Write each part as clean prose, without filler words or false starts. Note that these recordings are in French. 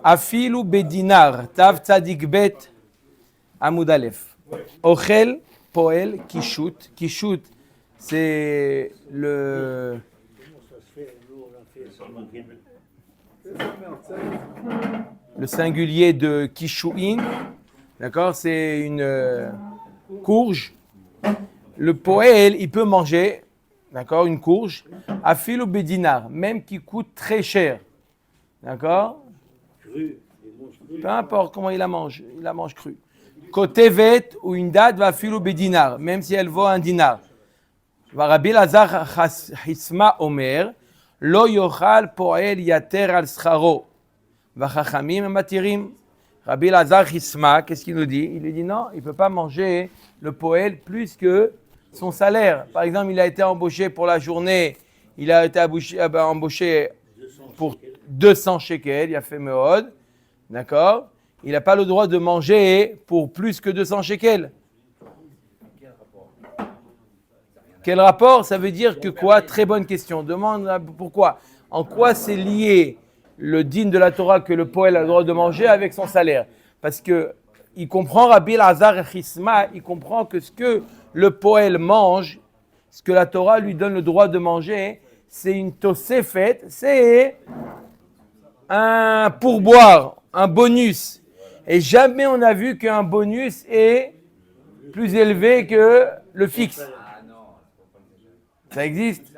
Afilu bedinar, tav tzadik bet, amud alef. Ochel, poel, kishut. Kishut, c'est le singulier de kishuin. D'accord, c'est une courge. Le poel, il peut manger, d'accord, une courge. Afilu bedinar, même qui coûte très cher. D'accord? Peu importe comment il la mange crue. Kotevet ou une date va filu bedinar, même si elle vaut un dinar. Rabbi Lazar Hisma Omer, lo yochal poel yater al scharo, vachachamim matirim. Rabbi Lazar Hisma, qu'est-ce qu'il nous dit? Il lui dit non, il ne peut pas manger le poel plus que son salaire. Par exemple, il a été embauché pour la journée, il a été embauché pour 200 shekels, il a fait meod, d'accord? Il n'a pas le droit de manger pour plus que 200 shekels. Quel rapport? Ça veut dire que quoi? Très bonne question. Demande pourquoi. En quoi c'est lié le din de la Torah que le poël a le droit de manger avec son salaire? Parce que il comprend Rabbi Lazar Chisma, il comprend que ce que le poël mange, ce que la Torah lui donne le droit de manger, c'est une tosefet, c'est un pourboire, un bonus. Et jamais on a vu qu'un bonus est plus élevé que le fixe. Ça existe?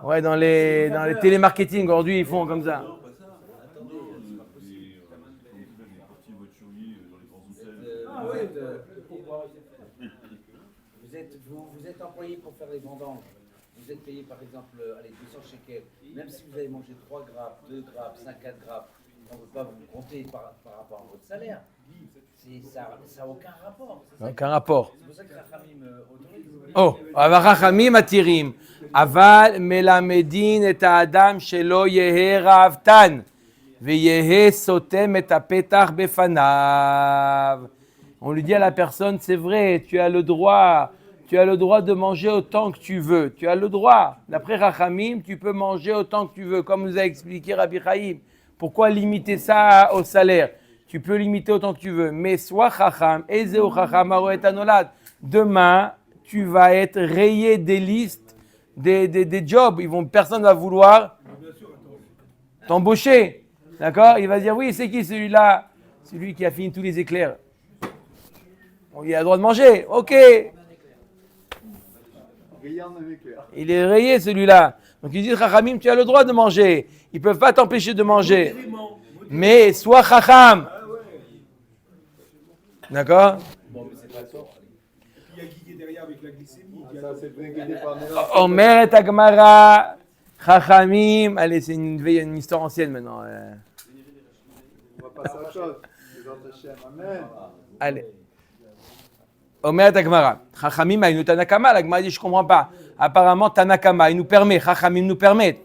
Ouais, dans les télémarketing aujourd'hui, ils font comme ça. Vous êtes employé pour faire les vendanges. Vous êtes payé par exemple 200 shekels. Même si vous avez mangé 3 grappes, 2 grappes, 4 grappes, on ne peut pas vous compter par rapport à votre salaire. Ça n'a aucun rapport. Aucun rapport. C'est pour ça que Rachamim autorise. Oh, Rachamim atirim. Aval melamedin et adam shelo yehe ravtan veyehe sotem et apetach befanav. On lui dit à la personne, c'est vrai, tu as le droit de manger autant que tu veux. Tu as le droit. D'après Rachamim, tu peux manger autant que tu veux, comme nous a expliqué Rabbi Chaim. Pourquoi limiter ça au salaire? Tu peux limiter autant que tu veux. Mais sois Chacham, Ezeu Chacham Aroet Anolad. Demain, tu vas être rayé des listes, des jobs. Personne ne va vouloir t'embaucher. D'accord? Il va dire, oui, c'est qui celui-là? Celui qui a fini tous les éclairs. Il a le droit de manger. Ok. Il est rayé celui-là. Donc ils disent, Chachamim, tu as le droit de manger. Ils ne peuvent pas t'empêcher de manger. Mais sois Chacham. D'accord? Bon, mais c'est pas ça. Il y a qui est derrière avec la glycémie. Omer et Agmara, Chachamim. Allez, c'est une histoire ancienne maintenant. On va passer à autre chose. Amen. Allez. Omer et Agmara. Chachamim a une Tanakama. L'Agmara dit, je ne comprends pas. Apparemment, Tanakama, il nous permet. Chachamim nous permet.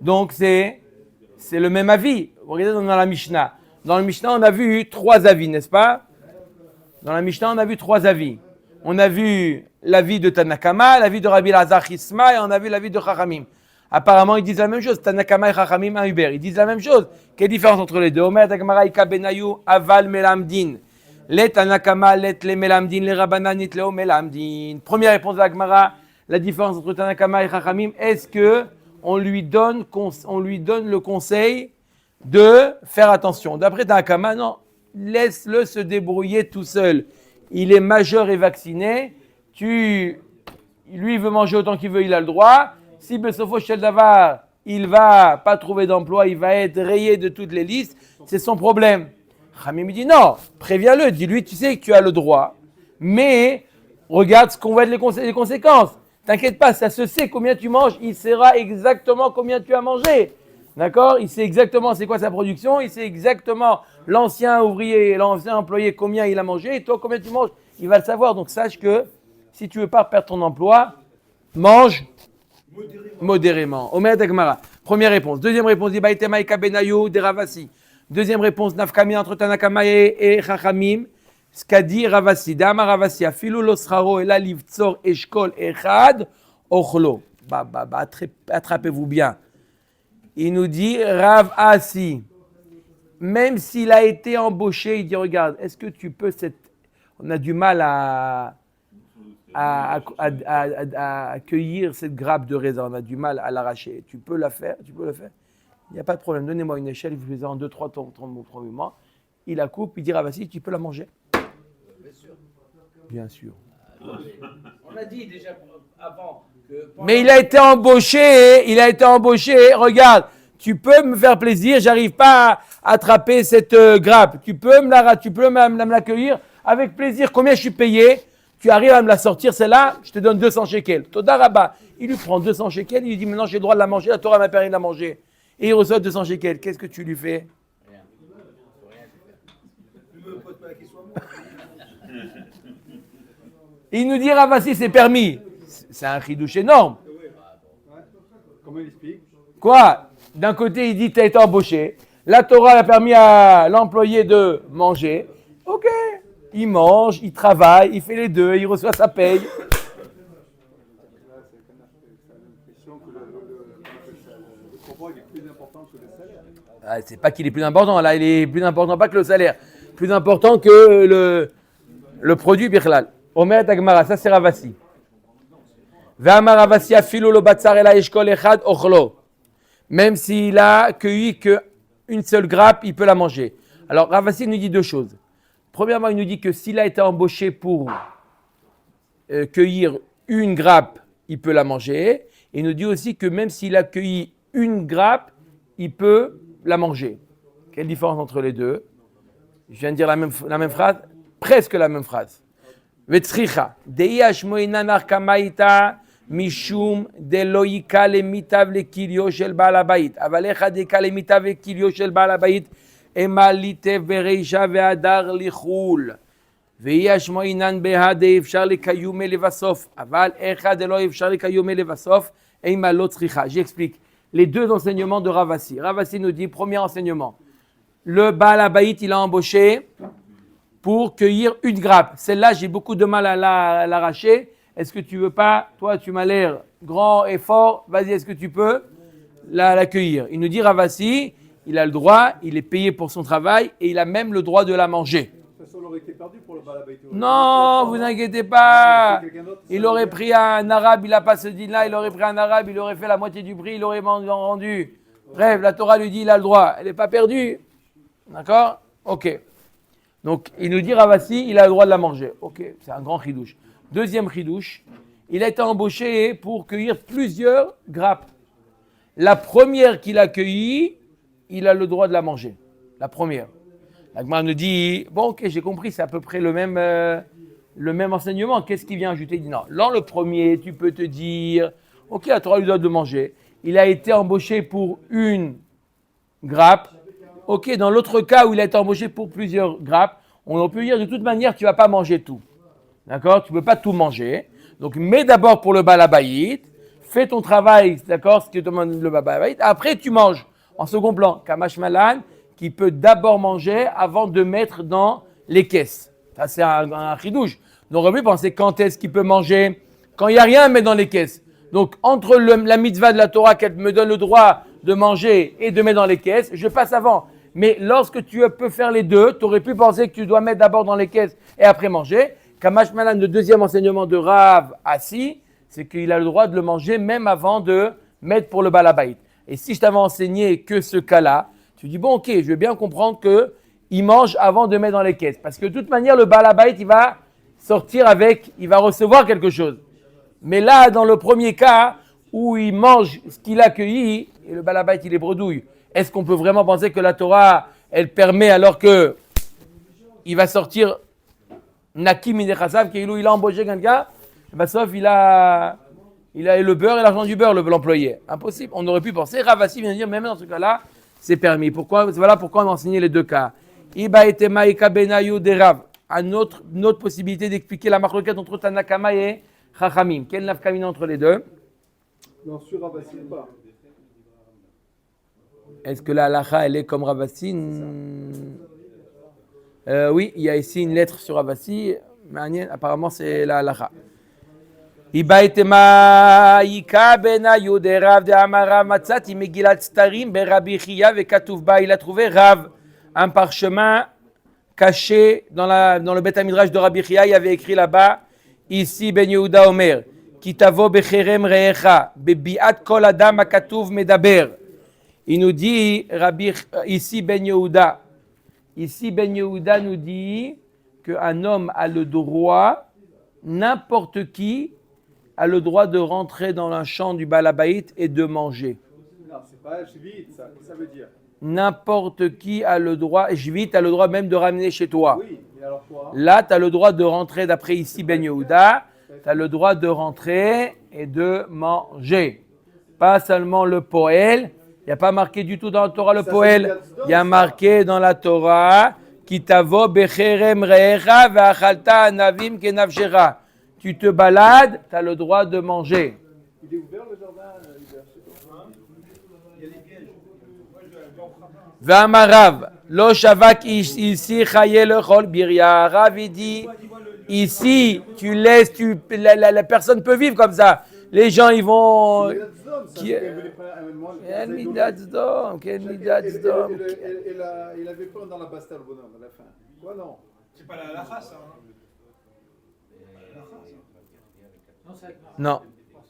Donc, c'est le même avis. Regardez dans la Mishnah. Dans la Mishnah, on a vu 3 avis, n'est-ce pas? Dans la Mishnah, on a vu 3 avis. On a vu l'avis de Tanakama, l'avis de Rabbi Lazar Hisma et on a vu l'avis de Chachamim. Apparemment, ils disent la même chose. Tanakama et Chachamim, un Uber. Ils disent la même chose. Quelle différence entre les deux? Omer Takmara Ika Benayu Aval Melamdin. Les Tanakama, les Melamdin, les Rabbananit, les Melamdin. Première réponse de la Gemara, la différence entre Tanakama et Chachamim. Est-ce que on lui donne le conseil de faire attention? D'après Tanakama, non. Laisse-le se débrouiller tout seul. Il est majeur et vacciné. Lui, il veut manger autant qu'il veut, il a le droit. Si Besofo Shel Davar, il va pas trouver d'emploi, il va être rayé de toutes les listes, c'est son problème. Khamim dit non, préviens-le, dis-lui, tu sais que tu as le droit, mais regarde ce qu'on va être les conséquences. T'inquiète pas, ça se sait combien tu manges, il saura exactement combien tu as mangé. D'accord? Il sait exactement c'est quoi sa production, il sait exactement l'ancien ouvrier, l'ancien employé combien il a mangé, et toi combien tu manges, il va le savoir. Donc sache que si tu veux pas perdre ton emploi, mange modérément. Omer Dagmara. Première réponse. Deuxième réponse, dit Baïtema Ika Benayu de Ravasi. Deuxième réponse, Nafkami entre Tanakama et Chachamim. Ce qu'a dit Ravasi. Dama Ravasi, Afilu Losraro et la Livtsor Eshkol Echad Ochlo. Attrapez-vous bien. Il nous dit Rav Asi. même s'il a été embauché, il dit regarde, est-ce que tu peux on a du mal à cueillir cette grappe de raisin, on a du mal à l'arracher. Tu peux la faire, Il n'y a pas de problème, donnez-moi une échelle, je fais ça en 2-3 temps mon premier mois. Il la coupe, il dit Ravasi, tu peux la manger. Bien sûr. On a dit déjà avant que... Mais il a été embauché, regarde, tu peux me faire plaisir, j'arrive pas à attraper cette grappe, tu peux me l'accueillir avec plaisir, combien je suis payé? Tu arrives à me la sortir, celle-là, je te donne 200 shekels. Toda Rabba, il lui prend 200 shekels, il lui dit maintenant j'ai le droit de la manger, la Torah m'a permis de la manger. Et il reçoit 200 shekels, qu'est-ce que tu lui fais? Rien. Ne me pose pas la question à moi. Il nous dit Ravasi, c'est permis. C'est un chidouche énorme. Comment il explique? Quoi? D'un côté, il dit tu as été embauché. La Torah a permis à l'employé de manger. Ok. Il mange, il travaille, il fait les deux, il reçoit sa paye. Là, c'est l'impression que le pouvoir est plus important que le salaire. Ah, c'est pas qu'il est plus important, là, il est plus important pas que le salaire. Plus important que le produit Birlal. Omer Tagmara, ça c'est Ravasi. Ve'amar Ravasi afilo lo batzar ela eshkol echad ochlo. Même s'il a cueilli qu'une seule grappe, il peut la manger. Alors Ravasi nous dit deux choses. Premièrement, il nous dit que s'il a été embauché pour cueillir une grappe, il peut la manger. Et il nous dit aussi que même s'il a cueilli une grappe, il peut la manger. Quelle différence entre les deux? Je viens de dire la même phrase, presque la même phrase. Vetzricha, dei ashmoina narkamaita mishum deloika lemitav lekilio shel baal habayit. Avalecha deka lemitav lekilio shel baal habayit. Emalite vereisha ve'adar lichul. Ve'yi ashmoinan beha de efshar lekayume levasof. Aval echa de lo efshar lekayume levasof. Eima lo tzricha. J'explique. Les deux enseignements de Ravasi. Ravasi nous dit, premier enseignement. Le baal habayit, il a embauché pour cueillir une grappe. Celle-là, j'ai beaucoup de mal à l'arracher. Est-ce que tu veux pas? Toi, tu m'as l'air grand et fort. Vas-y, est-ce que tu peux la cueillir? Il nous dit, Ravasi, il a le droit, il est payé pour son travail et il a même le droit de la manger. Ça aurait été perdu pour le balabait. Non, vous inquiétez pas. Il aurait pris un arabe, il n'a pas ce din-là, il aurait pris un arabe, il aurait fait la moitié du prix, il aurait rendu. Bref, la Torah lui dit, il a le droit. Elle n'est pas perdue. D'accord? Ok. Donc, il nous dit, Ravasi, il a le droit de la manger. Ok, c'est un grand chidouche. Deuxième chidouche, il a été embauché pour cueillir plusieurs grappes. La première qu'il a cueillie, il a le droit de la manger. La première. La Gemara nous dit, bon, ok, j'ai compris, c'est à peu près le même enseignement. Qu'est-ce qu'il vient ajouter? Il dit, non, dans le premier, tu peux te dire, ok, la Torah lui donne de manger. Il a été embauché pour une grappe. Ok, dans l'autre cas où il a été embauché pour plusieurs grappes, on peut dire de toute manière, tu ne vas pas manger tout. D'accord? Tu ne peux pas tout manger. Donc, mets d'abord pour le baal habayit, fais ton travail, d'accord, ce que te demande le baal habayit. Après, tu manges. En second plan, Kamash Malan, qui peut d'abord manger avant de mettre dans les caisses. Ça, c'est un chidouche. Donc, on peut penser quand est-ce qu'il peut manger? Quand il n'y a rien à mettre dans les caisses. Donc, entre la mitzvah de la Torah qu'elle me donne le droit de manger et de mettre dans les caisses, je passe avant. Mais lorsque tu peux faire les deux, tu aurais pu penser que tu dois mettre d'abord dans les caisses et après manger. Kamash Malan, le deuxième enseignement de Rav Assi, c'est qu'il a le droit de le manger même avant de mettre pour le baal habayit. Et si je t'avais enseigné que ce cas-là, tu dis, bon, ok, je vais bien comprendre qu'il mange avant de mettre dans les caisses. Parce que de toute manière, le baal habayit, il va sortir il va recevoir quelque chose. Mais là, dans le premier cas, où il mange ce qu'il a cueilli, et le baal habayit, il est bredouille, est-ce qu'on peut vraiment penser que la Torah, elle permet alors que il va sortir Naki Minechasav, qu'il a embauché quelqu'un, sauf il a le beurre et l'argent du beurre, l'employé. Impossible. On aurait pu penser, Ravasi vient de dire, même dans ce cas-là, c'est permis. Voilà pourquoi on a enseigné les deux cas. Iba et Maïka Benayu de Rav. Une autre possibilité d'expliquer la marloquette entre Tanakama et Chachamim. Quelle nafkamine entre les deux? Non, sur Ravasi ou pas? Est-ce que la halacha, elle est comme Ravasi? Oui, il y a ici une lettre sur Ravasi. Apparemment, c'est la halacha. Iba et Maïka Benayu de Rav de Amara Matzati Megilat Starim Berabi Chia ve Katuv Ba. Il a trouvé Rav un parchemin caché dans le Beth Midrash de Rabbi Chia, il y avait écrit là-bas, ici Ben Yehuda Omer, Kitavo becherem reecha, bebiat kol adam akatuv medaber. Il nous dit, ici Ben Yehuda nous dit qu'un homme a le droit, n'importe qui a le droit de rentrer dans un champ du Balabaït et de manger. Non, c'est pas Shvit, ça. Qu'est-ce que ça veut dire? N'importe qui a le droit, Shvit a le droit même de ramener chez toi. Oui, et alors quoi? Là, tu as le droit de rentrer, d'après ici Ben Yehuda, tu as le droit de rentrer et de manger. Pas seulement le poël, il n'y a pas marqué du tout dans la Torah le poël, il y a marqué dans la Torah, Kitavo becherem reecha ve'achalta anavim kenavshera. Tu te balades, tu as le droit de manger. Il est ouvert le jardin l'hiver, Il y a des pièges. Moi, je vais en frapper. V'amarav, lo shavak ici chaye lechol birya. Rav il dit, ici, tu laisses, la personne peut vivre comme ça. Les gens, ils vont... Quel midat zdom, quel midat zdom. Il avait peur dans la bastère, le bonhomme, à la fin. Quoi, non? C'est pas la race, hein. Non,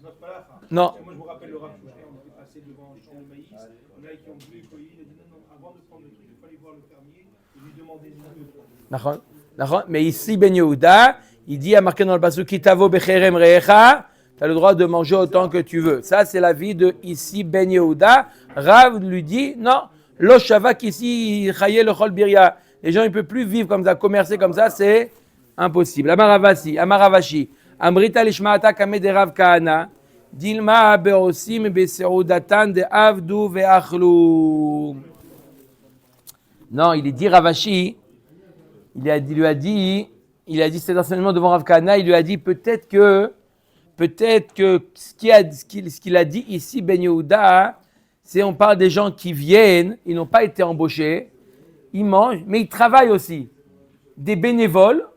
C'est pas la race. non. Moi, je me rappelle le rap, on était passé devant un champ de maïs. Il y en a qui ont voulu cueillir. Il a dit non, avant de prendre le truc, il faut aller voir le fermier et lui demander des noms. Mais ici, Ben Yehuda, il dit, à marqué dans le pasuk, Kitavo becherem reecha, tu as le droit de manger autant que tu veux. Ça, c'est la vie de ici Ben Yehuda. Rav lui dit, non, lo shavak ici, chaye lechol birya. Les gens, ils ne peuvent plus vivre comme ça, commercer comme ça, c'est impossible. Amaravashi, Amrita lishmaata kame de Rav Kahana, Dilma beosim beseudatan de avdu ve'achlu. Non, il est dit Ravashi, il a dit cet enseignement devant Rav Kahana, il lui a dit peut-être que ce qu'il a dit ici, Ben Yehuda, c'est on parle des gens qui viennent, ils n'ont pas été embauchés, ils mangent, mais ils travaillent aussi. Des bénévoles,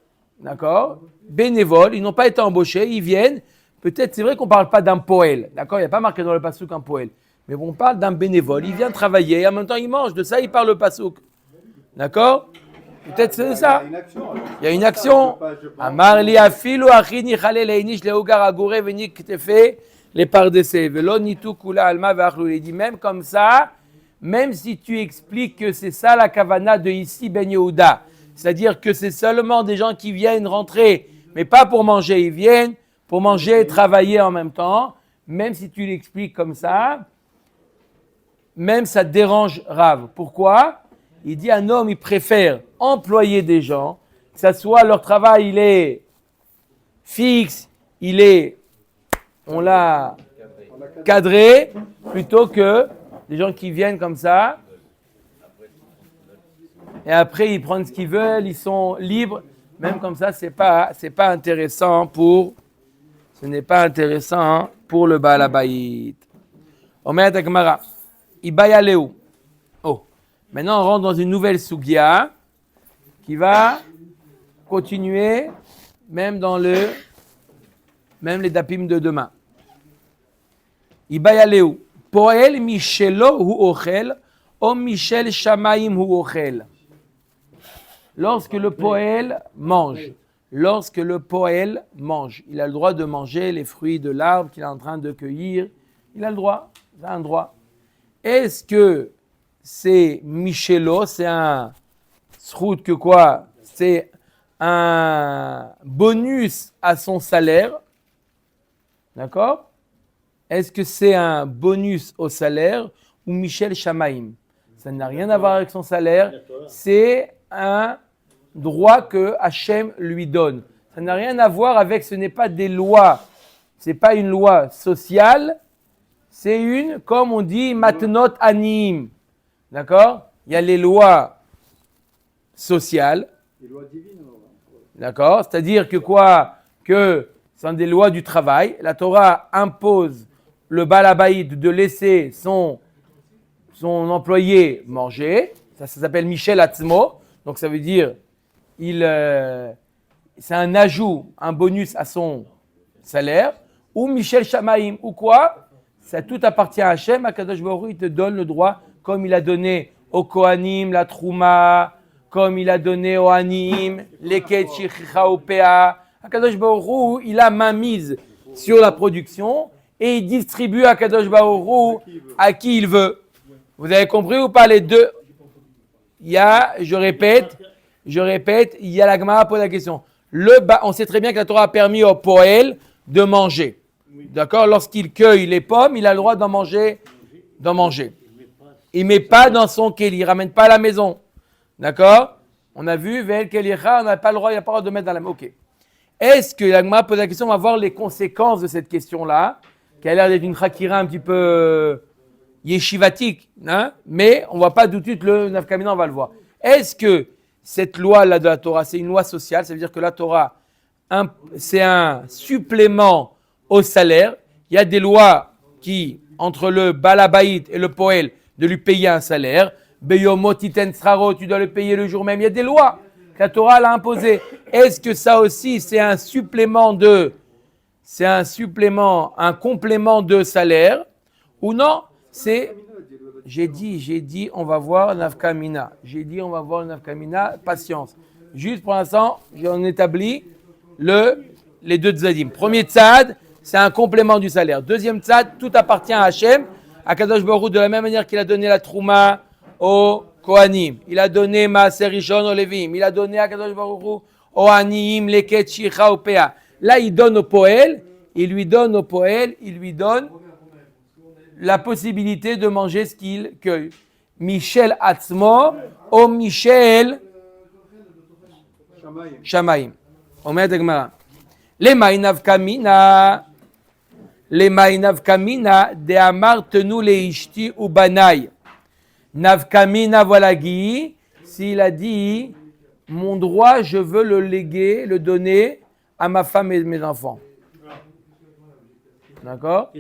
d'accord? Bénévoles, ils n'ont pas été embauchés, ils viennent. Peut-être, c'est vrai qu'on ne parle pas d'un poël, d'accord? Il n'y a pas marqué dans le passouk un poël. Mais on parle d'un bénévole, il vient travailler, et en même temps il mange, de ça il parle le passouk. D'accord? Peut-être c'est ça. Il y a une action. Amarli afilu achini chale leinish leugar agure venik tefe les pardessés. Velo nitu kula alma ve'achlu. Il dit même comme ça, même si tu expliques que c'est ça la kavana de ici Ben Yehuda, c'est-à-dire que c'est seulement des gens qui viennent rentrer, mais pas pour manger, ils viennent pour manger et travailler en même temps, même si tu l'expliques comme ça, même ça te dérange Rav. Pourquoi? Il dit un homme, il préfère employer des gens, que ça soit leur travail, il est fixe, on l'a cadré, plutôt que des gens qui viennent comme ça, et après ils prennent ce qu'ils veulent, ils sont libres, même comme ça, ce n'est pas intéressant pour le Baal Habayit. Omer Gemara, Ibaya Leu. Oh, maintenant on rentre dans une nouvelle sugia qui va continuer même les dapim de demain. Ibaya Leu. Poel Michelo hu ochel, o Michel Shamaim hu ochel. Lorsque le poël mange, il a le droit de manger les fruits de l'arbre qu'il est en train de cueillir. Il a le droit, il a un droit. Est-ce que c'est Michelo, c'est un srout que quoi? C'est un bonus à son salaire, d'accord? Est-ce que c'est un bonus au salaire ou Michel Shamaim? Ça n'a rien à voir avec son salaire, c'est un droit que Hachem lui donne. Ça n'a rien à voir avec, ce n'est pas des lois, c'est pas une loi sociale, c'est une, comme on dit, matnot anim. D'accord? Il y a les lois sociales. Les lois divines. D'accord? C'est-à-dire que quoi? Que ce sont des lois du travail. La Torah impose le Baal Habayit de laisser son employé manger. Ça s'appelle Michel Atzmo. Donc ça veut dire, c'est un ajout, un bonus à son salaire. Ou Michel Shamaim, ou quoi? Ça tout appartient à Hachem. Akadosh Baruch Hu, il te donne le droit, comme il a donné au Kohanim la Trouma, comme il a donné au Hanim, les Ketchicha au PA. Akadosh Baruch Hu, il a main mise sur la production et il distribue à Akadosh Baruch Hu à qui il veut. Vous avez compris ou pas les deux? Il y a, je répète, il y a la Gemara pose la question. On sait très bien que la Torah a permis au Poel de manger. D'accord? Lorsqu'il cueille les pommes, il a le droit d'en manger. Il ne met pas dans son kéli, il ne ramène pas à la maison. D'accord? On a vu, Ve'el Kelicha, on n'a pas le droit, il n'a pas le droit de mettre dans la maison. Ok. Est-ce que la Gemara pose la question, on va voir les conséquences de cette question-là, qui a l'air d'être une chakira un petit peu yeshivatique, hein? Mais on ne voit pas tout de suite le nafkamina, on va le voir. Est-ce que cette loi-là de la Torah, c'est une loi sociale, ça veut dire que la Torah, c'est un supplément au salaire. Il y a des lois qui, entre le balabaït et le poel, de lui payer un salaire. Beyomo titen sraro, tu dois le payer le jour même. Il y a des lois que la Torah l'a imposées. Est-ce que ça aussi, c'est un complément de salaire ou non? J'ai dit, on va voir Nafkamina. Patience. Juste pour l'instant, j'en établis les deux tzadim. Premier tzad, c'est un complément du salaire. Deuxième tzad, tout appartient à Hachem, à Kadosh Baruch Hu, de la même manière qu'il a donné la Trouma au Kohanim. Il a donné Maaser Rishon au Levim. Il a donné à Kadosh Baruch Hu au Hanim, Leket, Shicha, au Pea. Là, il donne au Poel, il lui donne la possibilité de manger ce qu'il cueille. Michel Atzmo, au Michel Shamaim. Omer Degmara. Lema inavkamina de amar tenu le ishti ou banai. Navkamina voilà Guy, s'il a dit mon droit, je veux le léguer, le donner à ma femme et mes enfants. D'accord?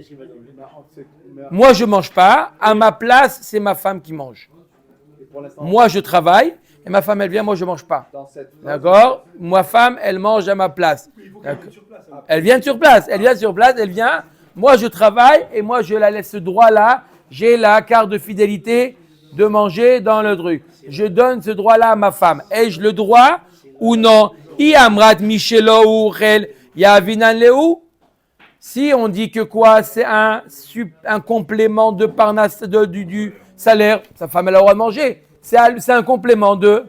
Moi, je ne mange pas. À ma place, c'est ma femme qui mange. Moi, je travaille et ma femme, elle vient. Moi, je ne mange pas. D'accord? Ma femme, elle mange à ma place. Elle vient sur place. Elle vient. Moi, je travaille et moi, je la laisse ce droit-là. J'ai la carte de fidélité de manger dans le truc. Je donne ce droit-là à ma femme. Ai-je le droit ou non? Iamrat Michelo ou Rel Yavinan Leu. Si on dit que quoi, c'est un complément de parnas du salaire, sa femme elle a le droit de manger. C'est un complément de,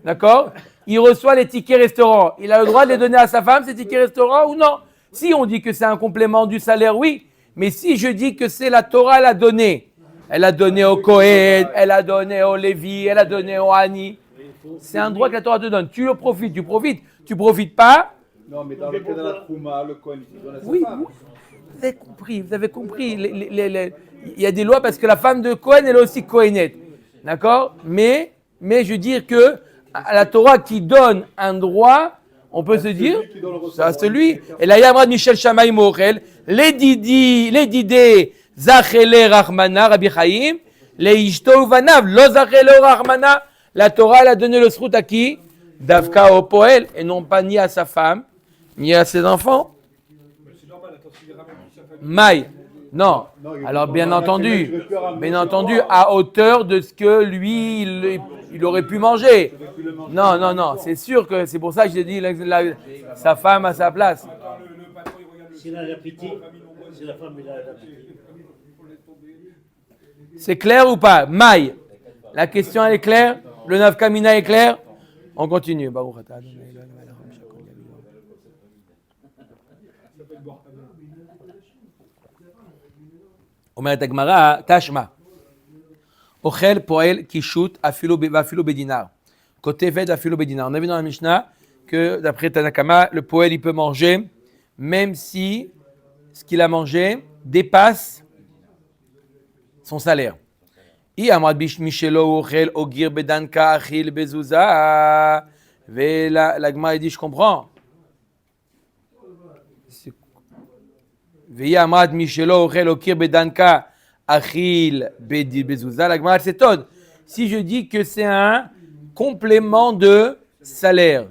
d'accord? Il reçoit les tickets restaurant. Il a le droit de les donner à sa femme, ces tickets restaurant ou non? Si on dit que c'est un complément du salaire, oui. Mais si je dis que c'est la Torah, elle a donné au Kohen, elle a donné au Lévi, elle a donné au Hani. C'est un droit que la Torah te donne. Tu profites. Tu profites pas. Non, mais dans le cas de la Trouma, le Kohen, il donne à sa Oui, femme. vous avez compris. Il y a des lois parce que la femme de Kohen, elle est aussi Kohenette. D'accord? Mais je veux dire que à la Torah qui donne un droit, on peut se dire, c'est à celui. Et là, il y a Michel Shamaï Morel, les didé, Zachele Rahmana, Rabbi Chaim, les Ishto Vanav, lo Zachele Rahmana. La Torah, elle a donné le srout à qui? Davka au Poel, et non pas ni à sa femme, ni à ses enfants. Maï. Non. Alors, bien entendu, à hauteur de ce que lui, il aurait pu manger. Non. C'est sûr que c'est pour ça que j'ai dit sa femme à sa place. S'il a l'appétit, c'est la femme qui a l'appétit. C'est clair ou pas? Maï. La question, elle est claire? Le nafkamina est clair? On continue. אומרת הגמרא, תשמע, אוכל, פועל, קישוט, ואפילו בדינר. כותבת אפילו בדינר. On a vu dans la Mishnah que, d'après Tanakama, le poël, il peut manger, même si ce qu'il a mangé dépasse son salaire. I amrat mishelo ochel ogir bedanka achil bezouza. La Gemara dit, je comprends. Veillez amrat mishelo ochel ogir bedanka achil bezouza. La Gemara s'étonne. Si je dis que c'est un complément de salaire,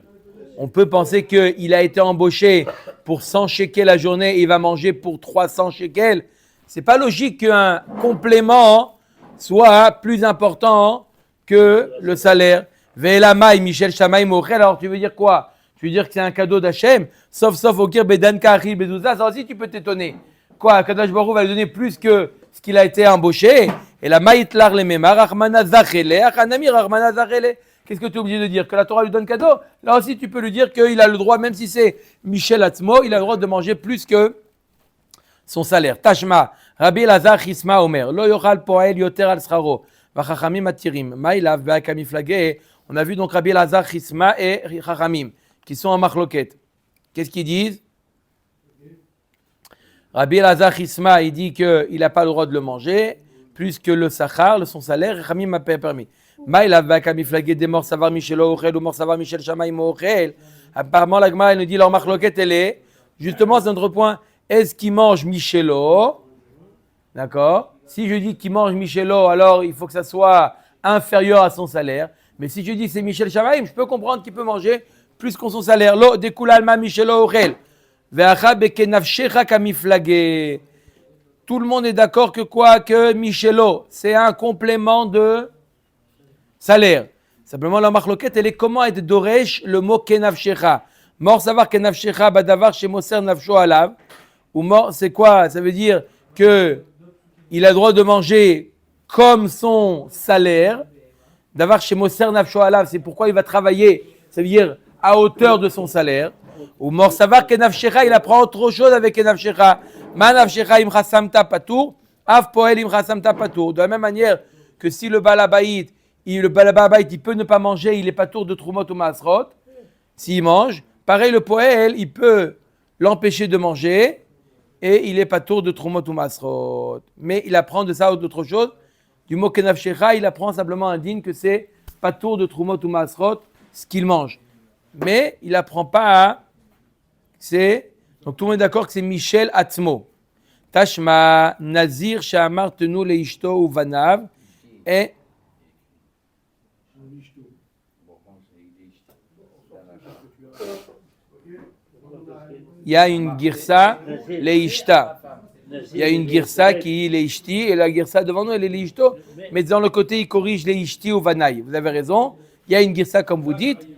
on peut penser qu'il a été embauché pour 100 shekels la journée et il va manger pour 300 shekels. C'est pas logique qu'un complément soit plus important que le salaire. Ve'elamai Michel Shamaim Ochel. Alors tu veux dire quoi? Tu veux dire que c'est un cadeau d'Hachem? Sauf au Kir Bedan Kahil Bedouza. Ça aussi tu peux t'étonner. Quoi? Kadosh Baruch Hu va lui donner plus que ce qu'il a été embauché. Et la Maïtlar le Memar, Rahmana Zachele, Achanami Rahmana Zachele. Qu'est-ce que tu es obligé de dire? Que la Torah lui donne cadeau? Là aussi tu peux lui dire qu'il a le droit, même si c'est Michel Atzmo, il a le droit de manger plus que son salaire. Tashma, Rabbi Elazar Chisma Omer, Lo yochal poel yoter al scharo, vachachamim atirim, ma'ilav be'akamiflage. On a vu donc Rabbi Elazar Chisma et Chachamim, qui sont en machloket. Qu'est-ce qu'ils disent? Rabbi Elazar Chisma, il dit qu'il n'a pas le droit de le manger, plus que le sachar, son salaire, Chachamim m'a permis. Ma'ilav be'akamiflage de mort savar michelo ochel ou mort savar michel shamaim ochel. Apparemment, la Gemara nous dit leur machloket, elle est, justement, c'est notre point. Est-ce qu'il mange Michelo? D'accord? Si je dis qu'il mange Michelo, alors il faut que ça soit inférieur à son salaire. Mais si je dis que c'est Michel Shamaim, je peux comprendre qu'il peut manger plus que son salaire. Lo dekulalma Michelo ochel. Ve'acha bekenafshecha kamiflage. Tout le monde est d'accord que quoi? Que Michelo, c'est un complément de salaire. Simplement, la machloket, elle est comment être doresh le mot kenafshecha. Mort savoir kenafshecha badavar chez moser nafsho alav. Ou mort, c'est quoi? Ça veut dire que il a le droit de manger comme son salaire. D'avoir chez Moser Nafsho Alav, c'est pourquoi il va travailler, ça veut dire à hauteur de son salaire. Ou mort savoir que Nafshecha, il apprend autre chose avec Nafshecha. Ma Nafshecha imcha samta patour, av poel imcha samta patour. De la même manière que si le balabait, il peut ne pas manger, il est patour de Trumot ou Masrot. S'il mange, pareil le poel, il peut l'empêcher de manger. Et il est pas tour de Trumot ou Masrot. Mais il apprend de ça ou d'autre chose. Du mot Kenafshecha, il apprend simplement un digne que c'est pas tour de Trumot ou Masrot, ce qu'il mange. Mais il apprend pas à. Donc tout le monde est d'accord que c'est Michel Atzmo. Tashma Nazir Shamar Tenu Leishto ou Vanav. Et. Il y a une girsa, leishta. Il y a une girsa qui est leishti, et la girsa devant nous, elle est leishto. Mais dans le côté, il corrige leishti ou vanaï. Vous avez raison. Il y a une girsa, comme vous dites.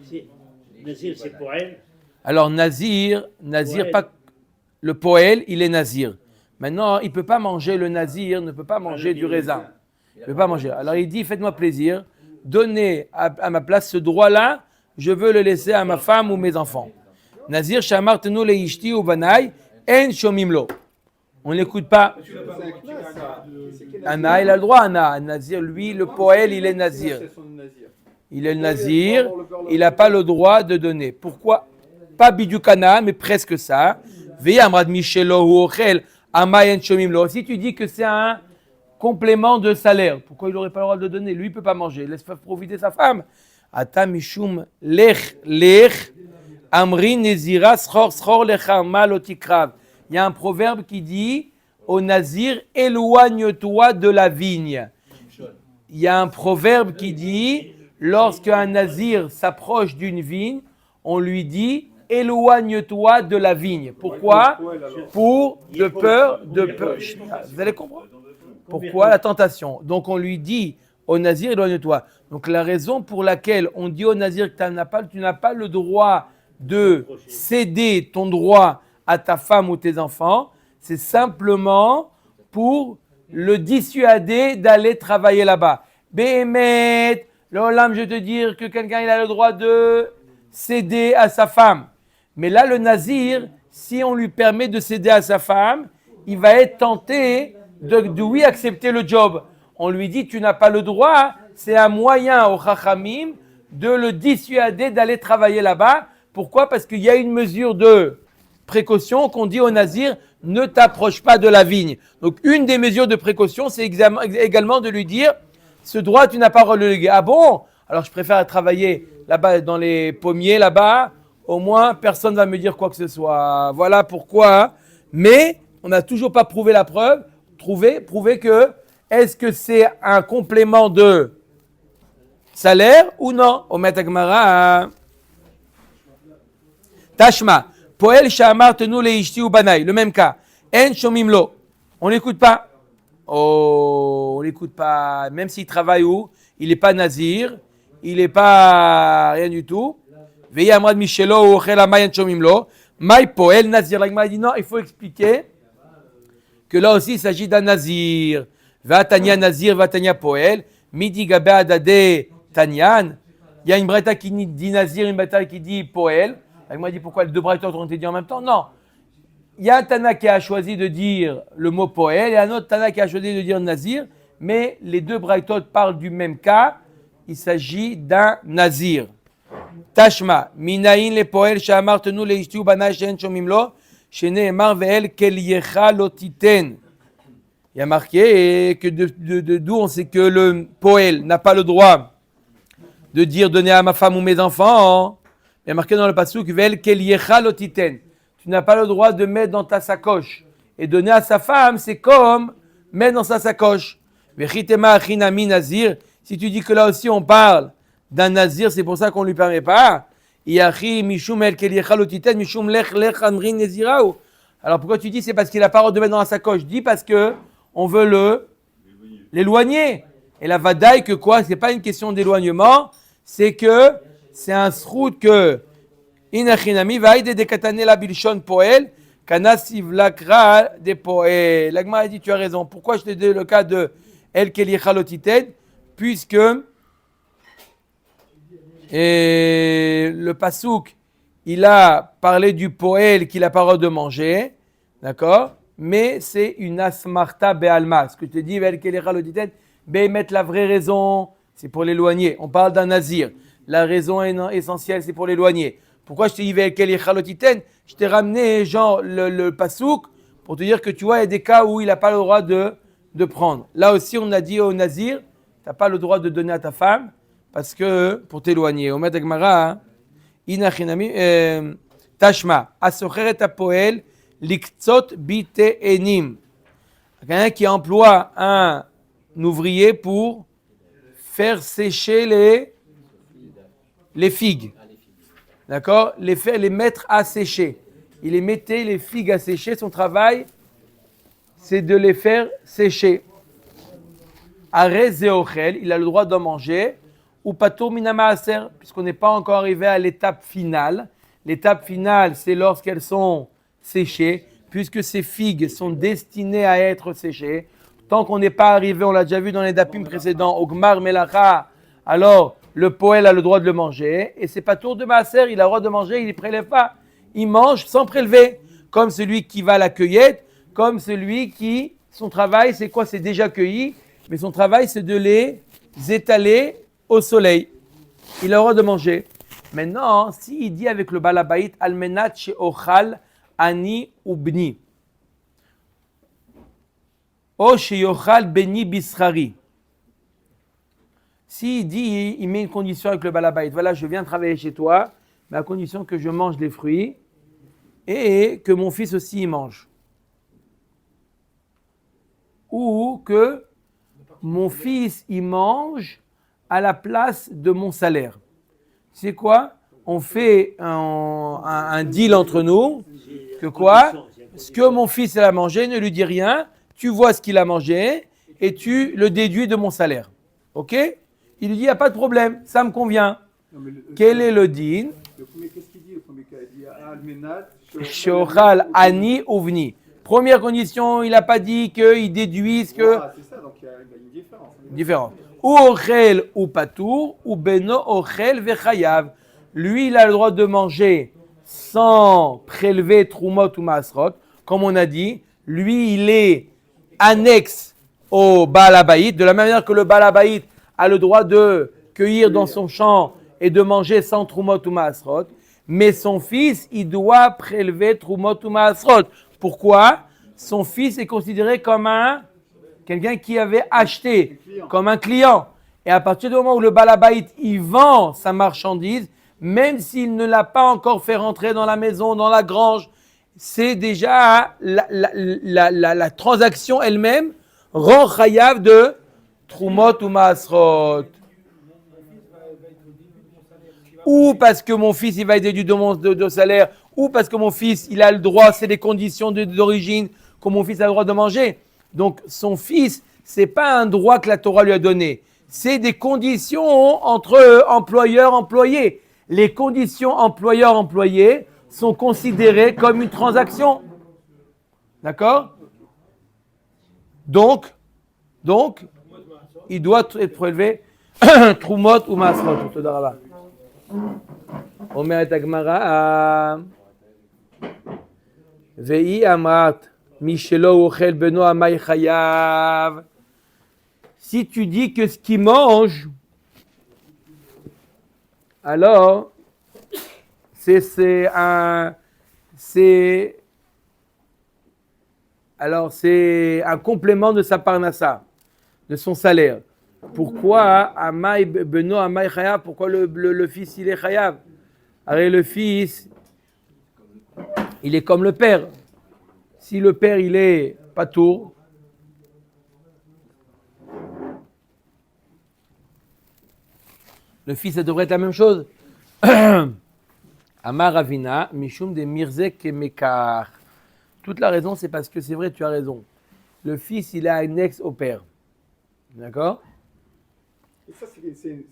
Nazir, c'est poël. Alors, Nazir, pas le poël, il est Nazir. Maintenant, il ne peut pas manger, le Nazir ne peut pas manger du raisin. Il ne peut pas manger. Alors, il dit, faites-moi plaisir, donnez à ma place ce droit-là, je veux le laisser à ma femme ou mes enfants. Nazir Shamar Tenu Leishti ou Vanaï, En Shomimlo. On n'écoute pas. Anna, il a le droit, Anna. Nazir, lui, le poël, il est Nazir. Il est le Nazir, il n'a pas le droit de donner. Pourquoi? Pas Bidukana, mais presque ça. Veyamrad Michelo ou Ochel, Ama En Shomimlo. Si tu dis que c'est un complément de salaire, pourquoi il n'aurait pas le droit de donner? Lui, il ne peut pas manger. Laisse profiter sa femme. Ata Mishum Lech. Amri Nezira Schor Schor Lechama Lotikrav. Il y a un proverbe qui dit au Nazir, éloigne-toi de la vigne. Il y a un proverbe qui dit, lorsqu'un Nazir s'approche d'une vigne, on lui dit, éloigne-toi de la vigne. Pourquoi? Pour de peur. Vous allez comprendre. Pourquoi? La tentation. Donc on lui dit au Nazir, éloigne-toi. Donc la raison pour laquelle on dit au Nazir que tu n'as pas le droit de céder ton droit à ta femme ou tes enfants, c'est simplement pour le dissuader d'aller travailler là-bas. Béhémet, l'Olam, je vais te dire que quelqu'un il a le droit de céder à sa femme. Mais là, le Nazir, si on lui permet de céder à sa femme, il va être tenté de oui accepter le job. On lui dit, tu n'as pas le droit, c'est un moyen au Chachamim de le dissuader d'aller travailler là-bas. Pourquoi? Parce qu'il y a une mesure de précaution qu'on dit au Nazir, ne t'approche pas de la vigne. Donc une des mesures de précaution, c'est également de lui dire, ce droit, tu n'as pas relégué. Ah bon? Alors je préfère travailler là-bas dans les pommiers, là-bas, au moins personne ne va me dire quoi que ce soit. Voilà pourquoi. Mais on n'a toujours pas prouvé la preuve, prouvé que, est-ce que c'est un complément de salaire ou non? Au Metagmara. Tashma, Poel Shamar Tenu Leishti ou Banaï, le même cas. En Shomimlo, on n'écoute pas. Oh, on n'écoute pas. Même s'il travaille où? il n'est pas nazir, il n'est pas rien du tout. Veillez à moi de Michelo ou Ochel Mayan Chomimlo. Maï Poel Nazir. La Gemara dit non, il faut expliquer que là aussi il s'agit d'un nazir. Vatania Nazir, Vatania Poel. Midi Gabe Adade Tanyan. Il y a une braïta qui dit Nazir, une braïta qui dit Poel. La Gemara dit pourquoi les deux braïtas ont été dit en même temps? Non. Il y a un Tana qui a choisi de dire le mot Poel et un autre Tana qui a choisi de dire Nazir. Mais les deux braïtot parlent du même cas. Il s'agit d'un nazir. Tashma, minayin le poel she'amartenu leishtiu banai she'en shomim lo, shene'emar ve'el kel yecha lotiten. Il y a marqué que d'où on sait que le poel n'a pas le droit de dire donner à ma femme ou mes enfants. Il y a marqué dans le pasuk ve'el kel yecha lotiten. Tu n'as pas le droit de mettre dans ta sacoche. Et donner à sa femme, c'est comme mettre dans sa sacoche. Vechitema achinami nazir. Si tu dis que là aussi on parle d'un nazir, c'est pour ça qu'on ne lui permet pas. Alors pourquoi tu dis c'est parce qu'il n'a pas le droit de mettre dans la sacoche? Dis parce que on veut l'éloigner. Et la vadaï que quoi? C'est pas une question d'éloignement, c'est que c'est un srout que inachinami vaïde de katane la bilshon poel kanasiv lakra de poel. L'agma a dit tu as raison. Pourquoi je te dis le cas de el kelichalotited? Puisque le pasouk, il a parlé du poël qu'il n'a pas le droit de manger, d'accord? Mais c'est une asmarta be'alma. Ce que je te dis, mettre la vraie raison, c'est pour l'éloigner. On parle d'un nazir. La raison essentielle, c'est pour l'éloigner. Pourquoi je te dis je t'ai ramené genre le pasouk pour te dire que tu vois, il y a des cas où il n'a pas le droit de prendre. Là aussi, on a dit au nazir, tu n'as pas le droit de donner à ta femme parce que pour t'éloigner. Au Maître Gemara, inachinami tashma asocheret apoel liktzot bite enim. Quelqu'un qui emploie un ouvrier pour faire sécher les figues. D'accord? Les mettre à sécher. Il les mettait les figues à sécher. Son travail, c'est de les faire sécher. Arezéochel, il a le droit d'en manger, ou patour minamaaser, puisqu'on n'est pas encore arrivé à l'étape finale. L'étape finale, c'est lorsqu'elles sont séchées, puisque ces figues sont destinées à être séchées. Tant qu'on n'est pas arrivé, on l'a déjà vu dans les dapim précédents, au gmar melacha, alors le poël a le droit de le manger, et c'est patour de maaser, il a le droit de manger, il ne prélève pas. Il mange sans prélever, comme celui qui va à la cueillette, comme celui qui, son travail, c'est quoi? C'est déjà cueilli. Mais son travail, c'est de les étaler au soleil. Il a le droit de manger. Maintenant, s'il dit avec le balabait, almenat she'ochal ani ubni, o she'ochal beni bisrari. S'il dit, il met une condition avec le balabait. Voilà, je viens travailler chez toi, mais à condition que je mange des fruits et que mon fils aussi y mange. Ou que mon fils, il mange à la place de mon salaire. C'est quoi? On fait un deal entre nous, que quoi? Ce que mon fils a mangé, ne lui dis rien, tu vois ce qu'il a mangé et tu le déduis de mon salaire. Ok? Il lui dit, il n'y a pas de problème, ça me convient. Quel est le din? Le premier, qu'est-ce qu'il dit? Le premier cas, il dit Almenat, Shochal ani uvni. Première condition, il n'a pas dit qu'ils déduisent que. Ah, c'est ça, donc il y a une différence. Différent. Ou ochel ou patour, ou beno ochel vechayav. Lui, il a le droit de manger sans prélever trumot ou masrot. Comme on a dit, lui, il est annexe au balabait. De la même manière que le balabait a le droit de cueillir dans son champ et de manger sans trumot ou masrot. Mais son fils, il doit prélever trumot ou masrot. Pourquoi? Son fils est considéré comme quelqu'un qui avait acheté, comme un client. Et à partir du moment où le balabait, il vend sa marchandise, même s'il ne l'a pas encore fait rentrer dans la maison, dans la grange, c'est déjà la transaction elle-même rend chayav de trumot ou masrot. Ou parce que mon fils, il va être déduit de salaire, ou parce que mon fils, il a le droit, c'est des conditions d'origine que mon fils a le droit de manger. Donc, son fils, ce n'est pas un droit que la Torah lui a donné. c'est des conditions entre employeurs-employés. Les conditions employeurs-employés sont considérées comme une transaction. D'accord? Donc, il doit être prélevé Trumot ou Masrot. Omer et Agmara. Vei amrat mishelo ochel beno amay chayav. Si tu dis que ce qu'il mange, alors c'est un complément de sa parnassa, de son salaire. Pourquoi amay beno amay chayav? Pourquoi le fils il est chayav? Alors le fils il est comme le père. Si le père il est patour, le fils ça devrait être la même chose. Amar Ravina, Mishum de Mirzek et Mekar. Toute la raison, c'est parce que c'est vrai, tu as raison. Le fils, il a un ex au père. D'accord? Et ça, c'est une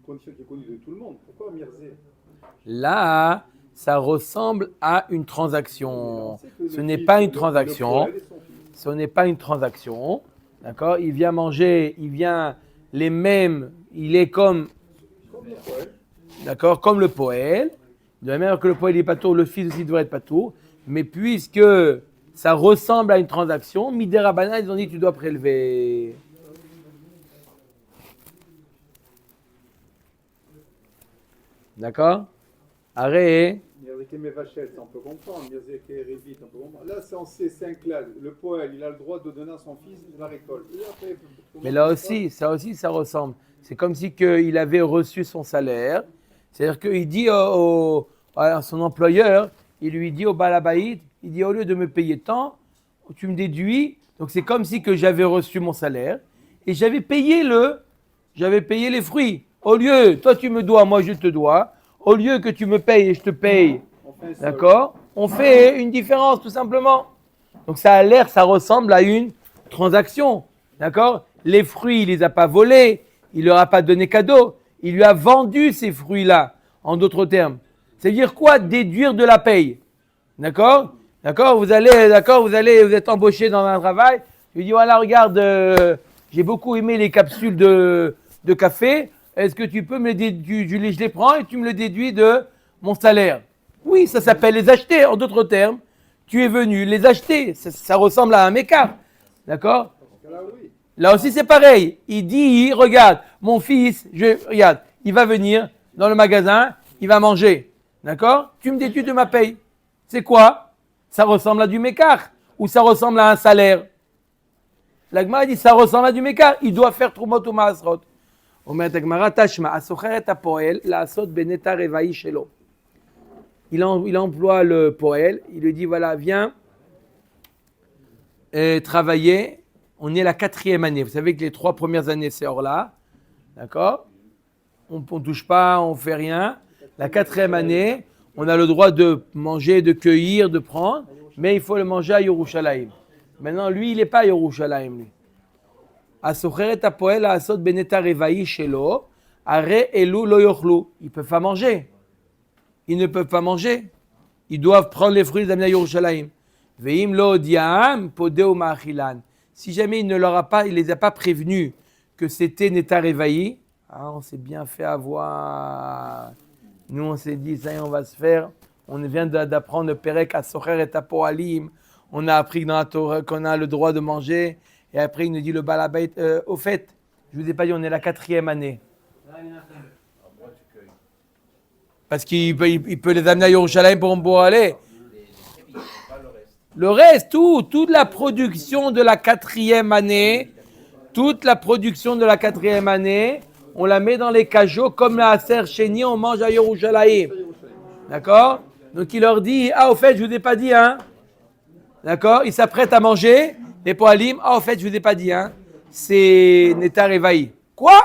condition qui est connue de tout le monde. Pourquoi Mirzé? Là, ça ressemble à une transaction. Ce n'est pas une transaction. Ce n'est pas une transaction. D'accord? Il vient manger, il vient les mêmes, il est comme. D'accord? Comme le poël. De la manière que le poël n'est pas tour, le fils aussi devrait être pas tour. Mais puisque ça ressemble à une transaction, Midé Rabbanan, ils ont dit tu dois prélever. D'accord? Arrêt. On peut comprendre. Là, c'est un classe. Le poël, il a le droit de donner à son fils la récolte. Mais là aussi, ça ressemble. C'est comme si il avait reçu son salaire. C'est-à-dire qu'il dit à son employeur, il lui dit au balabaïd, il dit au lieu de me payer tant, tu me déduis. Donc c'est comme si que j'avais reçu mon salaire et j'avais payé les fruits. Au lieu, toi tu me dois, moi je te dois. Au lieu que tu me payes et je te paye, d'accord? On fait une différence tout simplement. Donc ça ressemble à une transaction, d'accord? Les fruits, il les a pas volés, il leur a pas donné cadeau, il lui a vendu ces fruits-là. En d'autres termes, c'est-à-dire quoi? Déduire de la paye, d'accord? D'accord? Vous êtes embauché dans un travail. Je lui dis voilà, regarde, j'ai beaucoup aimé les capsules de café. Est-ce que tu peux me les déduire? Je les prends et tu me le déduis de mon salaire. Oui, ça s'appelle les acheter. En d'autres termes, tu es venu les acheter. Ça ressemble à un mécart. D'accord? Là aussi, c'est pareil. Il dit, regarde, mon fils, regarde, il va venir dans le magasin, il va manger. D'accord? Tu me déduis de ma paye. C'est quoi? Ça ressemble à du mécart ou ça ressemble à un salaire? La Gemara dit, ça ressemble à du mécart. Il doit faire Trumot ou Maasrot. Il emploie le poël, il lui dit voilà, viens travailler. On est la 4e année. Vous savez que les 3 premières années, c'est hors là. D'accord? On ne touche pas, on ne fait rien. La 4e année, on a le droit de manger, de cueillir, de prendre, mais il faut le manger à Yerushalayim. Maintenant, lui, il n'est pas à Yerushalayim, lui. Ils ne peuvent pas manger. Ils ne peuvent pas manger. Ils doivent prendre les fruits et les amener à Yerushalayim. Si jamais il les a pas prévenus que c'était Netar Evaï, on s'est bien fait avoir. Nous, on s'est dit, ça y est, on va se faire. On vient d'apprendre le Perek à Socher et à Poalim. On a appris dans la Torah qu'on a le droit de manger. Et après, il nous dit le Balabait, au fait, je ne vous ai pas dit, on est la 4e année. Parce qu'il peut les amener à Yerushalayim pour pouvoir aller. Le reste, toute la production de la 4e année, on la met dans les cajots comme la Aser Sheni, on mange à Yerushalayim. D'accord? Donc il leur dit, au fait, je ne vous ai pas dit, hein? D'accord? Ils s'apprêtent à manger. Les poalim, au fait, je ne vous ai pas dit, hein? C'est Netar Evaï. Quoi?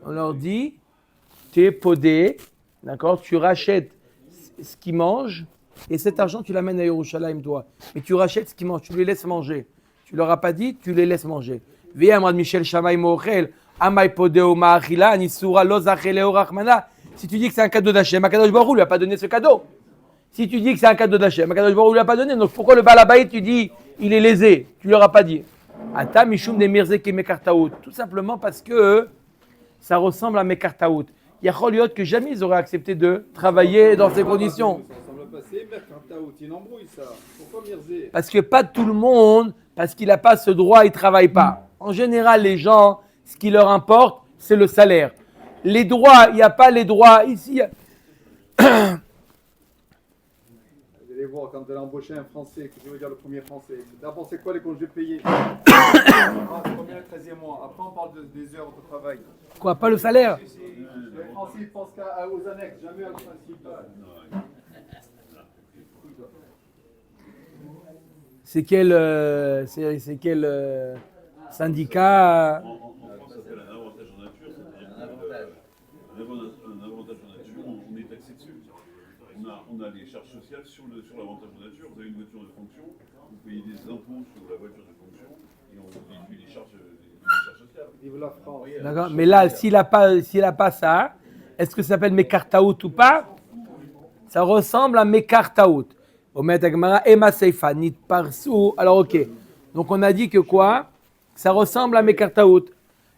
On leur dit, tu es podé, d'accord? Tu rachètes ce qu'ils mangent et cet argent, tu l'amènes à Yerushalayim, toi. Mais tu rachètes ce qu'ils mangent, tu les laisses manger. Tu leur as pas dit, tu les laisses manger. Ve'amrad Michel Shamay Mochel, Amay Podeo Ma'achila, Nisura Lo Zacheleo Rachmana. Si tu dis que c'est un cadeau d'Hachem, Akadosh Baruch Hu lui a pas donné ce cadeau. Si tu dis que c'est un cadeau d'Hachem, Akadosh Baruch Hu lui a pas donné. Donc pourquoi le Balabaït, tu dis, il est lésé? Tu leur as pas dit. Ata Mishum de Mirzek et Mekartaout. Tout simplement parce que ça ressemble à Mekartaout. Il y a Choliot que jamais ils auraient accepté de travailler dans ces conditions. Ça ressemble pas, c'est Mekartaout, il embrouille ça. Pourquoi Mirzé? Parce que pas tout le monde, parce qu'il n'a pas ce droit, il ne travaille pas. En général, les gens, ce qui leur importe, c'est le salaire. Les droits, il n'y a pas les droits. Ici, Vous allez voir quand vous allez embaucher un Français, que je veux dire le premier Français. D'abord, c'est quoi les congés payés? Combien le 13e mois? Après, on parle des heures de travail. quoi, pas le salaire? Les Français ils pensent aux annexes, jamais au principe. C'est quel, syndicat? Ça s'appelle un avantage en nature, c'est-à-dire un avantage en nature, on est taxé dessus. On a les charges sociales sur l'avantage en nature. Vous avez une voiture de fonction, vous payez des impôts sur la voiture de fonction et on déduit les charges sociales. Vive la France. D'accord. Mais là, s'il a pas ça, est-ce que ça s'appelle Mekartaout ou pas? Ça ressemble à Mekartaout. Omet Agmara Ema Seifa Nit Parsou. Alors ok. Donc on a dit que quoi? Ça ressemble à Mekartaout.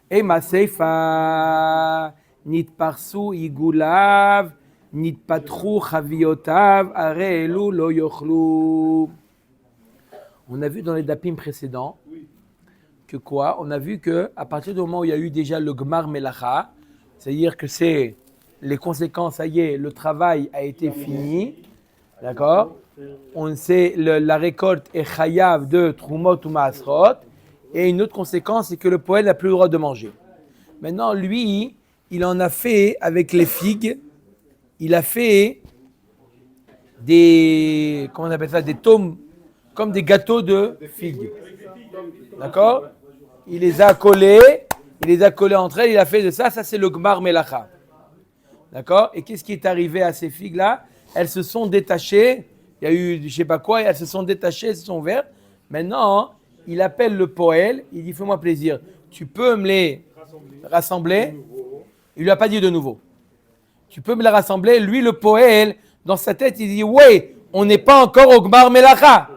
Ema Seifa Nit Parsou Igulav Nit Patrou Chaviotav Areelu Lo Yochlu. On a vu dans les dapim précédents que quoi? On a vu que à partir du moment où il y a eu déjà le Gmar Melacha, c'est-à-dire que c'est les conséquences, ça y est, le travail a été fini, d'accord? On sait la récolte est chayav de Trumot ou Maasrot, et une autre conséquence, c'est que le poète n'a plus le droit de manger. Maintenant, lui, il en a fait avec les figues, il a fait des, comment on appelle ça, des tomes, comme des gâteaux de figues, d'accord? Il les a collés entre elles, il a fait de ça c'est le Gmar Melacha. D'accord? Et qu'est-ce qui est arrivé à ces figues-là? Elles se sont détachées, il y a eu je sais pas quoi, et elles se sont détachées, elles se sont ouvertes. Maintenant, il appelle le poël, il dit fais-moi plaisir, tu peux me les rassembler? Il lui a pas dit de nouveau. Tu peux me les rassembler? Lui, le poël, dans sa tête, il dit ouais, on n'est pas encore au Gmar Melacha.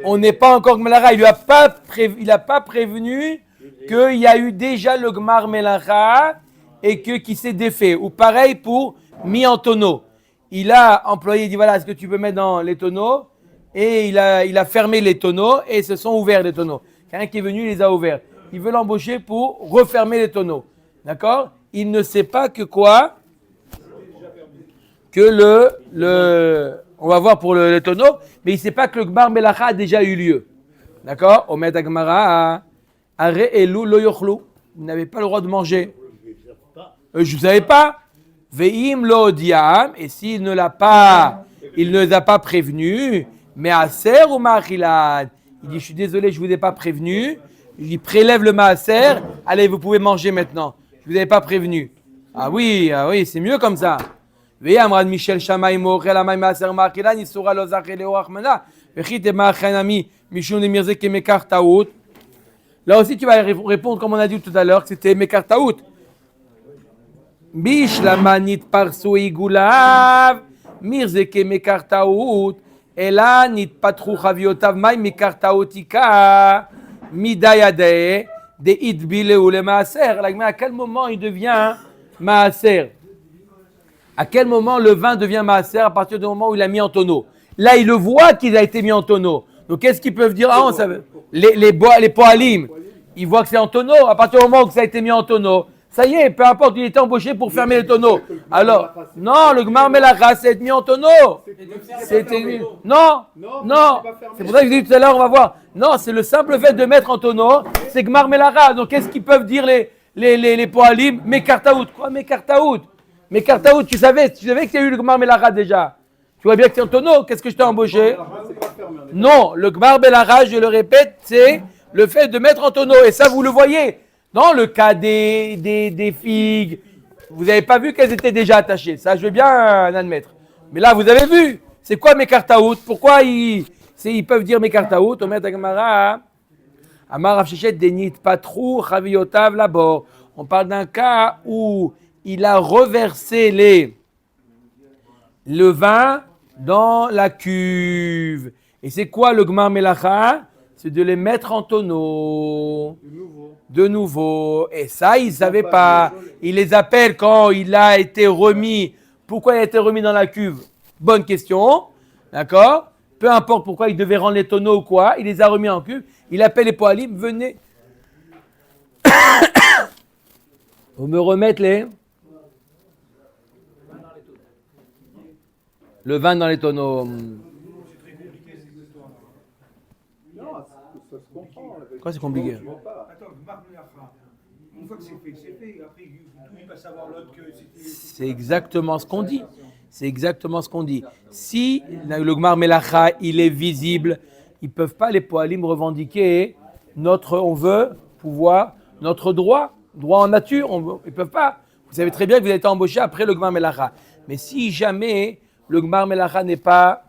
On n'est pas encore au Gmar Melacha. Il a pas prévenu qu'il y a eu déjà le Gmar Melacha et qui s'est défait. Ou pareil pour mis en tonneau. Il a employé, il dit voilà, est-ce que tu peux mettre dans les tonneaux? Et il a fermé les tonneaux et se sont ouverts les tonneaux. Quelqu'un qui est venu, il les a ouverts. Il veut l'embaucher pour refermer les tonneaux. D'accord? Il ne sait pas que quoi? Que on va voir pour les tonneaux, mais il ne sait pas que le Gmar Melacha a déjà eu lieu. D'accord? Omet Agmara, Are Elu Lo Yochlu. Vous n'avez pas le droit de manger. Je ne savais pas. Ve'im Lo Diam. Et s'il ne l'a pas, il ne les a pas prévenus. Mais Aser ou Ma'achilad. Il dit, je suis désolé, je ne vous ai pas prévenu. Il dit, prélève le Maaser. Allez, vous pouvez manger maintenant. Je ne vous avais pas prévenu. Ah oui, c'est mieux comme ça. Ve'amrad Michel Shamay Mochel Amay Maaser Ma'achilad. Nisura Lo Zacheleo Rachmana. Ve'chit et Ma'achanami. Mishum de Mirzek et Mekartaout. Là aussi, tu vas répondre comme on a dit tout à l'heure, que c'était Mekartaout. Bish la manit parso igulav, Mirzeke Mekartaout, Ela nit patru chaviotav mai Mekartaotika, Midayade, de itbile ou le maaser. À quel moment il devient maaser? À quel moment le vin devient maaser? À partir du moment où il a mis en tonneau. Là, il le voit qu'il a été mis en tonneau. Donc, qu'est-ce qu'ils peuvent dire? Ah, les poalim, ils voient que c'est en tonneau. À partir du moment où ça a été mis en tonneau, ça y est, peu importe, il était embauché pour fermer les tonneaux. Alors, non, le Gmar Melacha, c'est mis en tonneau. C'était mis. Non. C'est pour ça que je dis tout à l'heure, on va voir. Non, c'est le simple fait de mettre en tonneau, c'est Gmar Melacha. Donc, qu'est-ce qu'ils peuvent dire les poalim? Mekartaout. Quoi, Mekartaout? Mekartaout, tu savais qu'il y a eu le Gmar Melacha déjà. Tu vois bien que c'est en tonneau, qu'est-ce que je t'ai embauché? Non, le Gmar Melacha, je le répète, c'est le fait de mettre en tonneau. Et ça, vous le voyez. Dans le cas des figues, vous n'avez pas vu qu'elles étaient déjà attachées. Ça, je veux bien admettre. Mais là, vous avez vu. C'est quoi Mekartaout? Pourquoi ils peuvent dire Mekartaout? On met à Gemara. Amar Rav Sheshet denit patrou chaviyotav labor. On parle d'un cas où il a reversé le vin dans la cuve. Et c'est quoi le gmar melacha? C'est de les mettre en tonneau. De nouveau. Et ça, ils ne savaient pas. Il les appelle quand il a été remis. Pourquoi il a été remis dans la cuve? Bonne question. D'accord? Peu importe pourquoi il devait rendre les tonneaux ou quoi. Il les a remis en cuve. Il appelle les poalim. Venez. Vous me remettre le vin dans les tonneaux. Quoi, c'est compliqué? Attends, Marc Melacha, une fois que c'est fait. Après, il va savoir l'autre que c'était. C'est exactement ce qu'on dit. C'est exactement ce qu'on dit. Si le Gmar Melacha, il est visible, ils ne peuvent pas, les poalim, revendiquer on veut pouvoir, notre droit en nature, ils ne peuvent pas. Vous savez très bien que vous avez été embauché après le Gmar Melacha. Mais si jamais le Gmar Melacha n'est pas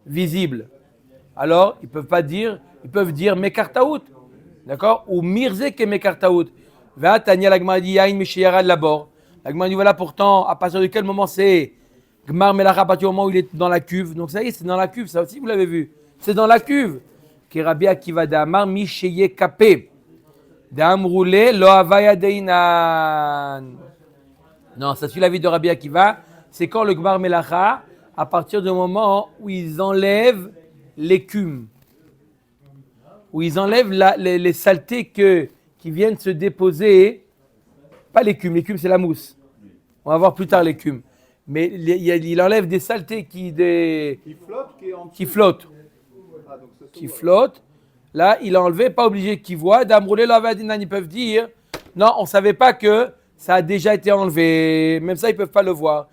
visible, alors ils peuvent pas dire, ils peuvent dire Mekartaout, d'accord? Ou Mirze ke Mekartaout. Va Tania la Gmar dit Yain Mishiyara de l'abord. La Gmar dit voilà pourtant, à partir de quel moment c'est Gmar Melacha, à partir du moment où il est dans la cuve. Donc ça y est, c'est dans la cuve, ça aussi vous l'avez vu. C'est dans la cuve. Ki Rabbi Akiva d'Amar Misheye Kapé. D'Amroulé Lo Havaya Deinan. Non, ça suit l'avis de Rabbi Akiva. C'est quand le Gmar Melacha, à partir du moment où ils enlèvent l'écume, où ils enlèvent les saletés qui viennent se déposer, pas l'écume c'est la mousse. On va voir plus tard l'écume. Mais il enlève des saletés qui flottent. Qui flottent. Là, il a enlevé, pas obligé qu'ils voient. D'Amroulé Lavadinan, ils peuvent dire, non, on ne savait pas que ça a déjà été enlevé. Même ça, ils ne peuvent pas le voir.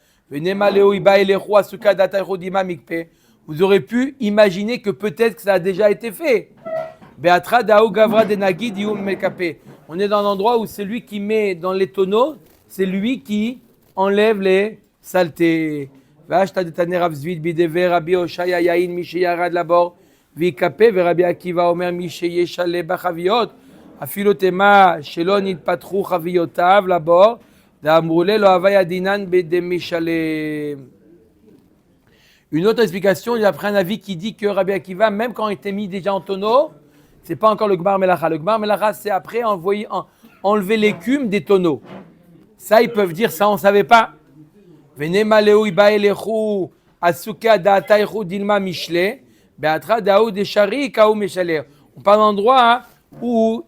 Vous aurez pu imaginer que peut-être que ça a déjà été fait. On est dans un endroit où c'est lui qui met dans les tonneaux, c'est lui qui enlève les saletés. Rabbi Akiva Omer Misheyeshale Bachaviot, Afilotema Shelon Itpatru Chaviotav Labor, D'Amroule Lo Havaya Dinan Bedemishale. Une autre explication, il a pris un avis qui dit que Rabbi Akiva, même quand il était mis déjà en tonneau, c'est pas encore le Gmar Melacha. Le Gmar Melacha, c'est après enlever l'écume des tonneaux. Ça, ils peuvent dire, ça, on ne savait pas. Vene Maleu Ibaelechu Asuka Daataichu Dilma Mishle. On parle d'un endroit où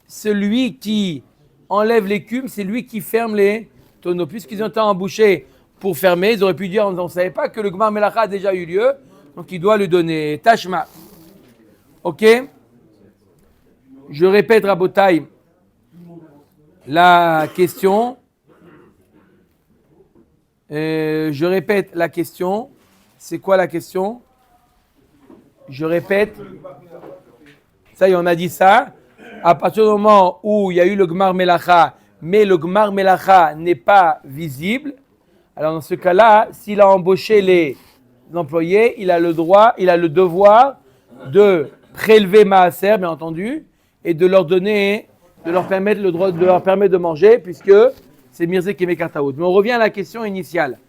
celui qui enlève l'écume, c'est lui qui ferme les tonneaux. Puisqu'ils ont été embouchés pour fermer, ils auraient pu dire on ne savait pas que le Gmar Melacha a déjà eu lieu, donc il doit le donner. Tashma. Ok? Je répète, Rabotai, la question. Je répète la question. C'est quoi la question? Je répète, ça y est, on a dit ça. À partir du moment où il y a eu le Gmar Melacha, mais le Gmar Melacha n'est pas visible, alors dans ce cas-là, s'il a embauché les employés, il a le droit, il a le devoir de prélever Maaser, bien entendu, et de leur donner, de leur permettre le droit, de leur permettre de manger, puisque c'est Mirze Keme Kartaout. Mais on revient à la question initiale.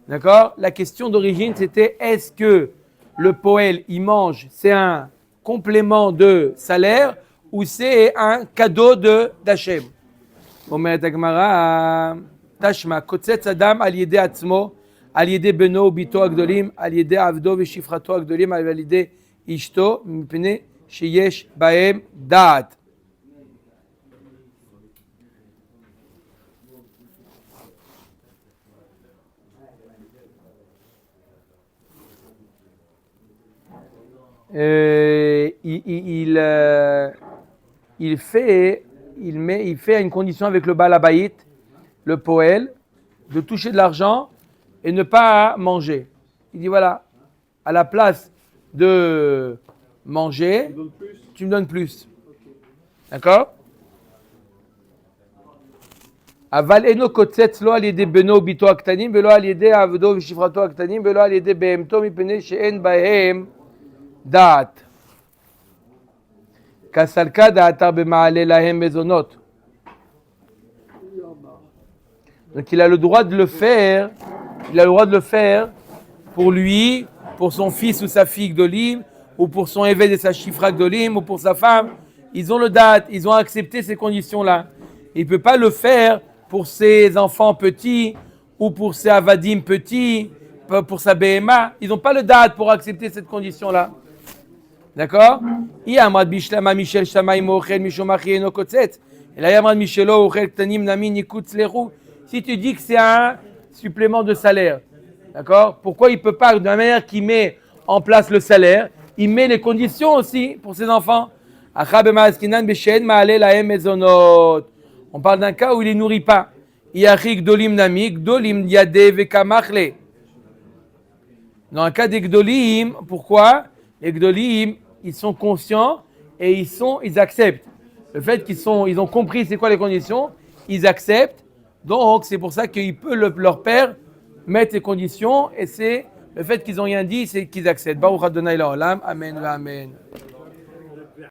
D'accord? La question d'origine, c'était est-ce que le poël, il mange, c'est un complément de salaire ou c'est un cadeau d'Hachem. Omer Tagmara, Tashma, Kotzetz Adam al yede atzmo, al yede beno bito agdolim, al yede avdo veshifrato agdolim, al yede ishto, mipne sheyesh baem daat. Il fait une condition avec le Baal Habayit, le poël, de toucher de l'argent et ne pas manger. Il dit voilà, à la place de manger, tu me donnes plus. D'accord? Aval eno kotzetz lo al yede beno bito aktanim velo al yede avdo veshifrato aktanim velo al yede behemto mipnei she'en bahem da'at. Kasalka da'atar b'ma'ale lahem mezonot. Donc il a le droit de le faire. Il a le droit de le faire pour lui, pour son fils ou sa fille Gdolim, ou pour son évêque et sa chifra Gdolim, ou pour sa femme. Ils ont le date, ils ont accepté ces conditions-là. Il ne peut pas le faire pour ses enfants petits, ou pour ses avadim petits, pour sa BMA. Ils n'ont pas le date pour accepter cette condition-là. D'accord? Il y a Amad Bishlama Michel Shamaim Ochel Mishomachi Eno Kotset. Et là, il y a Amad Michelo Ochel Tanim Nami Nikutz Lerou. Si tu dis que c'est un supplément de salaire, d'accord? Pourquoi il ne peut pas, de la manière qu'il met en place le salaire, il met les conditions aussi pour ses enfants? On parle d'un cas où il ne les nourrit pas. Dans un cas des Gdolim, pourquoi? Les Gdolim, ils sont conscients et ils acceptent. Le fait qu'ils ont compris c'est quoi les conditions, ils acceptent. Donc, c'est pour ça qu'il peut leur père mettre les conditions, et c'est le fait qu'ils n'ont rien dit, c'est qu'ils acceptent. Baruch Adonai La'olam, Amen, Amen.